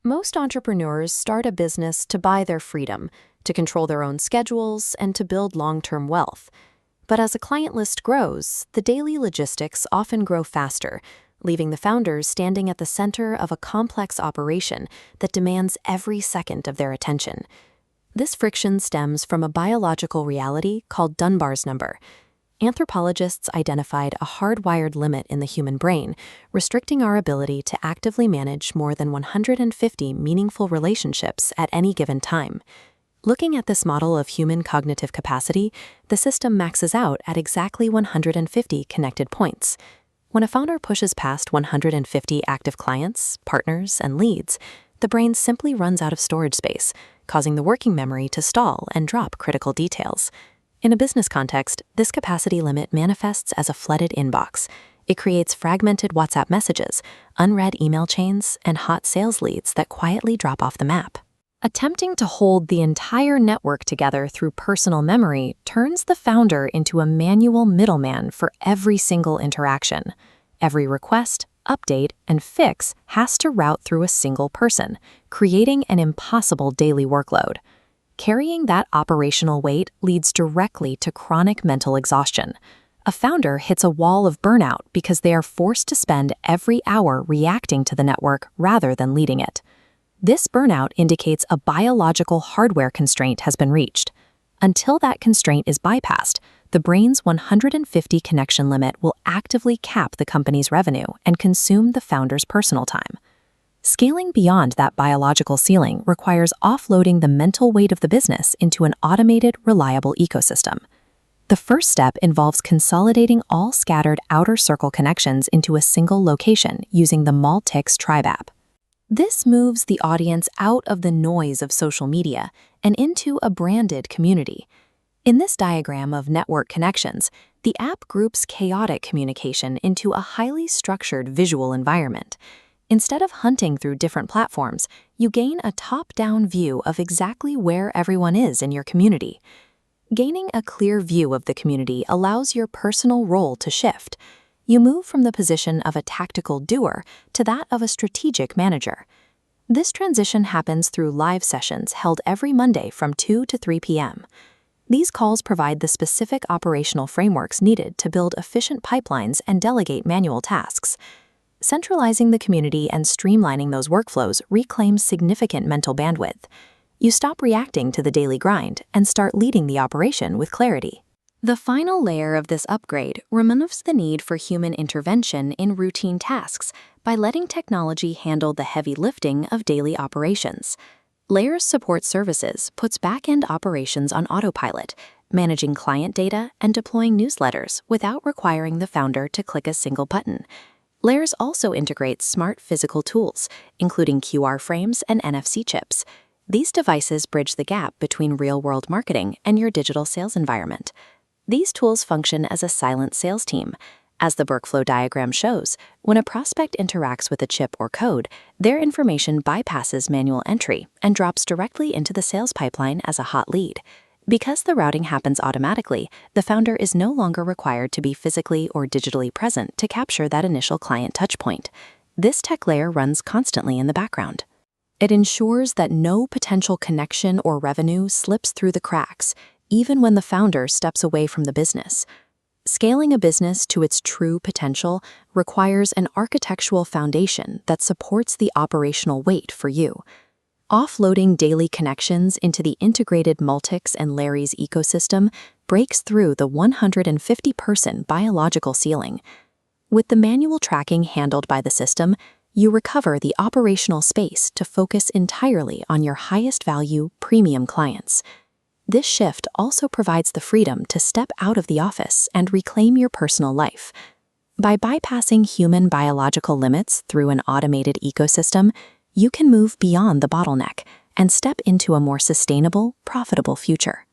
Most entrepreneurs start a business to buy their freedom, to control their own schedules, and to build long-term wealth. But as a client list grows, the daily logistics often grow faster, leaving the founders standing at the center of a complex operation that demands every second of their attention. This friction stems from a biological reality called Dunbar's number. Anthropologists identified a hardwired limit in the human brain, restricting our ability to actively manage more than 150 meaningful relationships at any given time. Looking at this model of human cognitive capacity, the system maxes out at exactly 150 connected points. When a founder pushes past 150 active clients, partners, and leads, the brain simply runs out of storage space, causing the working memory to stall and drop critical details. In a business context, this capacity limit manifests as a flooded inbox. It creates fragmented WhatsApp messages, unread email chains, and hot sales leads that quietly drop off the map. Attempting to hold the entire network together through personal memory turns the founder into a manual middleman for every single interaction. Every request, update, and fix has to route through a single person, creating an impossible daily workload. Carrying that operational weight leads directly to chronic mental exhaustion. A founder hits a wall of burnout because they are forced to spend every hour reacting to the network rather than leading it. This burnout indicates a biological hardware constraint has been reached. Until that constraint is bypassed, the brain's 150 connection limit will actively cap the company's revenue and consume the founder's personal time. Scaling beyond that biological ceiling requires offloading the mental weight of the business into an automated, reliable ecosystem. The first step involves consolidating all scattered outer circle connections into a single location using the Maltix Tribe app. This moves the audience out of the noise of social media and into a branded community. In this diagram of network connections, the app groups chaotic communication into a highly structured visual environment. Instead of hunting through different platforms, you gain a top-down view of exactly where everyone is in your community. Gaining a clear view of the community allows your personal role to shift. You move from the position of a tactical doer to that of a strategic manager. This transition happens through live sessions held every Monday from 2 to 3 p.m. These calls provide the specific operational frameworks needed to build efficient pipelines and delegate manual tasks. Centralizing the community and streamlining those workflows reclaims significant mental bandwidth. You stop reacting to the daily grind and start leading the operation with clarity. The final layer of this upgrade removes the need for human intervention in routine tasks by letting technology handle the heavy lifting of daily operations. Lares Support Services puts backend operations on autopilot, managing client data and deploying newsletters without requiring the founder to click a single button. Lares also integrates smart physical tools, including QR frames and NFC chips. These devices bridge the gap between real-world marketing and your digital sales environment. These tools function as a silent sales team. As the workflow diagram shows, when a prospect interacts with a chip or code, their information bypasses manual entry and drops directly into the sales pipeline as a hot lead. Because the routing happens automatically, the founder is no longer required to be physically or digitally present to capture that initial client touchpoint. This tech layer runs constantly in the background. It ensures that no potential connection or revenue slips through the cracks, even when the founder steps away from the business. Scaling a business to its true potential requires an architectural foundation that supports the operational weight for you. Offloading daily connections into the integrated Maltix and Lares ecosystem breaks through the 150-person biological ceiling. With the manual tracking handled by the system, you recover the operational space to focus entirely on your highest value premium clients. This shift also provides the freedom to step out of the office and reclaim your personal life. By bypassing human biological limits through an automated ecosystem, you can move beyond the bottleneck and step into a more sustainable, profitable future.